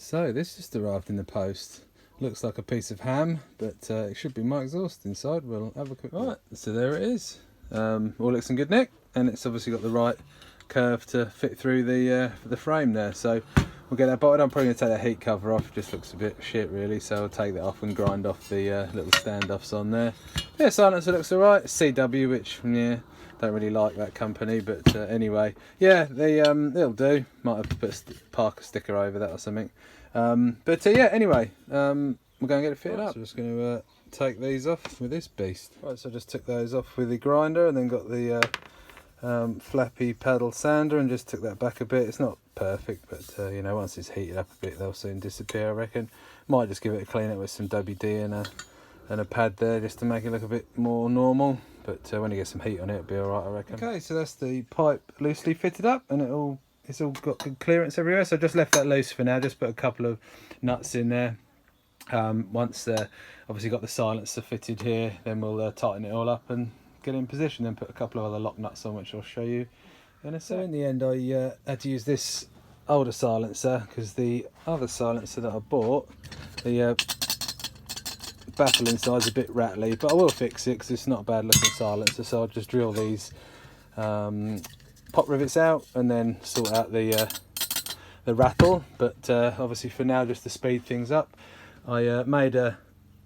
So this just arrived in the post. Looks like a piece of ham, but it should be my exhaust inside. We'll have a quick look. Right, so there it is. All looks in good nick, and it's obviously got the right curve to fit through the frame there. So we'll get that bolted. I'm probably going to take that heat cover off. It just looks a bit shit really, so I'll take that off and grind off the little standoffs on there. Yeah, silencer looks alright. CW, which yeah, don't really like that company, but anyway, yeah, it'll do. Might have to put a Parker sticker over that or something. But yeah, anyway, we'll go and get it fitted up. So we're just going to take these off with this beast. Right, so I just took those off with the grinder and then got the flappy paddle sander and just took that back a bit. It's not perfect, but you know, once it's heated up a bit, they'll soon disappear, I reckon. Might just give it a clean up with some WD and a pad there just to make it look a bit more normal. But when you get some heat on it, it'll be alright, I reckon. Okay, so that's the pipe loosely fitted up, and it's all got good clearance everywhere. So I just left that loose for now. Just put a couple of nuts in there. Once obviously got the silencer fitted here, then we'll tighten it all up and get it in position. Then put a couple of other lock nuts on, which I'll show you in a sec. So in the end, I had to use this older silencer because the other silencer that I bought, the baffle inside's a bit rattly, but I will fix it because it's not a bad looking silencer. So I'll just drill these pop rivets out and then sort out the rattle. But obviously for now, just to speed things up, I made a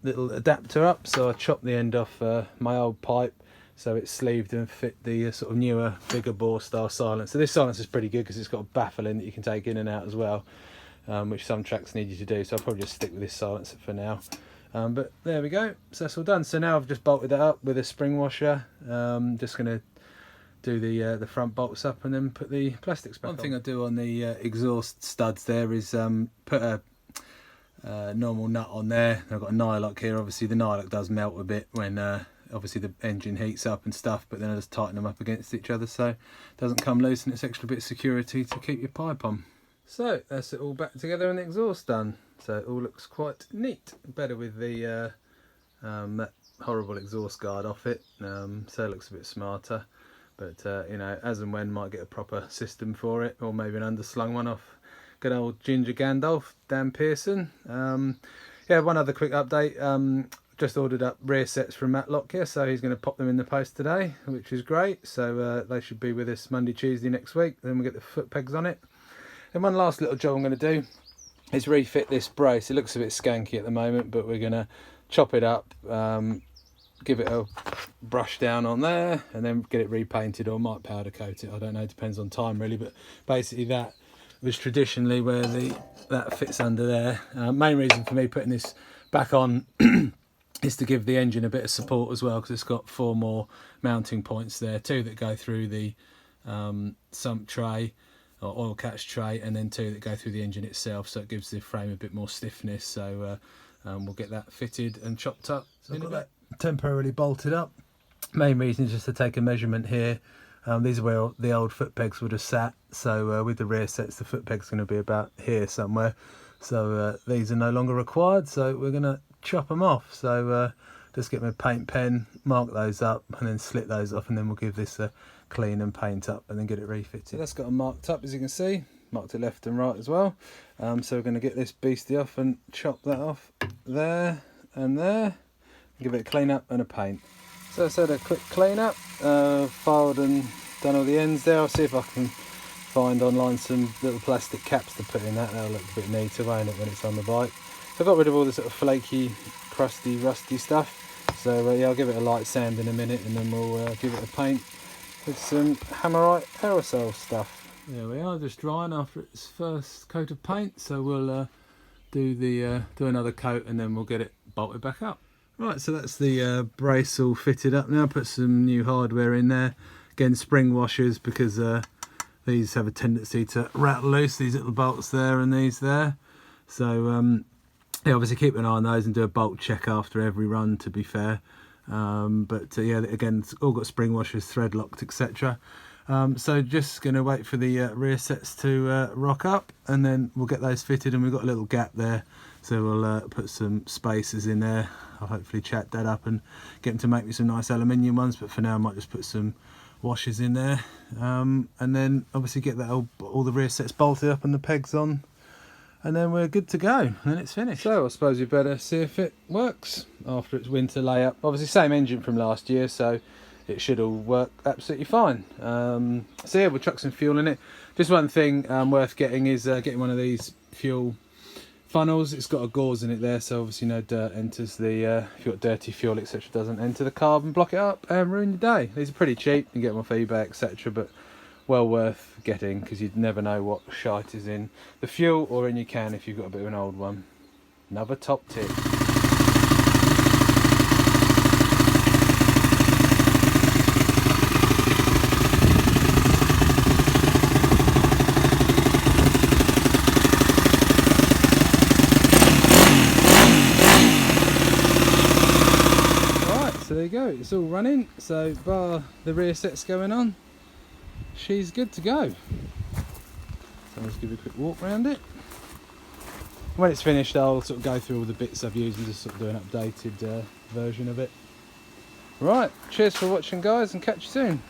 little adapter up. So I chopped the end off my old pipe so it's sleeved and fit the sort of newer, bigger bore style silencer. So this silencer is pretty good because it's got a baffle in that you can take in and out as well, which some tracks need you to do. So I'll probably just stick with this silencer for now. But there we go, so that's all done. So now I've just bolted that up with a spring washer. Just going to do the front bolts up and then put the plastics back on. One thing I do on the exhaust studs there is put a normal nut on there. I've got a nylock here. Obviously the nylock does melt a bit when obviously the engine heats up and stuff, but then I just tighten them up against each other so it doesn't come loose, and it's extra bit of security to keep your pipe on. So that's it all back together and the exhaust done. So it all looks quite neat. Better with the that horrible exhaust guard off it, so it looks a bit smarter. But you know, as and when, might get a proper system for it, or maybe an underslung one off good old Ginger Gandalf, Dan Pearson. Yeah, one other quick update. Just ordered up rear sets from Matt Lockyer, so he's going to pop them in the post today, which is great. So they should be with us Monday, Tuesday next week. Then we'll get the foot pegs on it. And one last little job I'm going to do is refit this brace. It looks a bit skanky at the moment, but we're going to chop it up, give it a brush down on there, and then get it repainted, or might powder coat it. I don't know, it depends on time really. But basically that was traditionally where that fits under there. Main reason for me putting this back on is to give the engine a bit of support as well, because it's got 4 more mounting points there, 2 that go through the sump tray or oil catch tray, and then 2 that go through the engine itself, so it gives the frame a bit more stiffness. So we'll get that fitted and chopped up. So I've got that temporarily bolted up. Main reason is just to take a measurement here. These are where the old foot pegs would have sat, so with the rear sets the foot peg's going to be about here somewhere. So these are no longer required, so we're going to chop them off. So just get my paint pen, mark those up, and then slit those off, and then we'll give this a clean and paint up and then get it refitted. So that's got them marked up, as you can see, marked it left and right as well. So we're going to get this beastie off and chop that off there and there, give it a clean up and a paint. So I said a quick clean up, filed and done all the ends there. I'll see if I can find online some little plastic caps to put in that. That'll look a bit neater, won't it, when it's on the bike. So I got rid of all the sort of flaky, crusty, rusty stuff. So yeah, I'll give it a light sand in a minute, and then we'll give it a paint with some Hammerite aerosol stuff. There we are, just drying after its first coat of paint. So we'll do another coat, and then we'll get it bolted back up. Right, so that's the brace all fitted up now. Put some new hardware in there. Again, spring washers, because these have a tendency to rattle loose, these little bolts there and these there. So yeah, obviously keep an eye on those and do a bolt check after every run, to be fair. But yeah, again, it's all got spring washers, thread locked, etc. So just going to wait for the rear sets to rock up, and then we'll get those fitted. And we've got a little gap there, so we'll put some spacers in there. I'll hopefully chat that up and get them to make me some nice aluminium ones, but for now I might just put some washers in there, and then obviously get that all the rear sets bolted up and the pegs on, and then we're good to go, and then it's finished. So I suppose we better see if it works after its winter layup. Obviously same engine from last year, so it should all work absolutely fine. So yeah, we'll chuck some fuel in it. Just one thing worth getting is getting one of these fuel funnels. It's got a gauze in it there, so obviously no dirt enters the if you've got dirty fuel etc doesn't enter the carb and block it up and ruin your day. These are pretty cheap, you can get them off eBay etc, but well worth getting because you'd never know what shite is in the fuel or in your can if you've got a bit of an old one. Another top tip. So there you go, it's all running, so bar the rear sets going on, she's good to go. So let's give you a quick walk around it. When it's finished I'll sort of go through all the bits I've used and just sort of do an updated version of it. Right, cheers for watching guys, and catch you soon.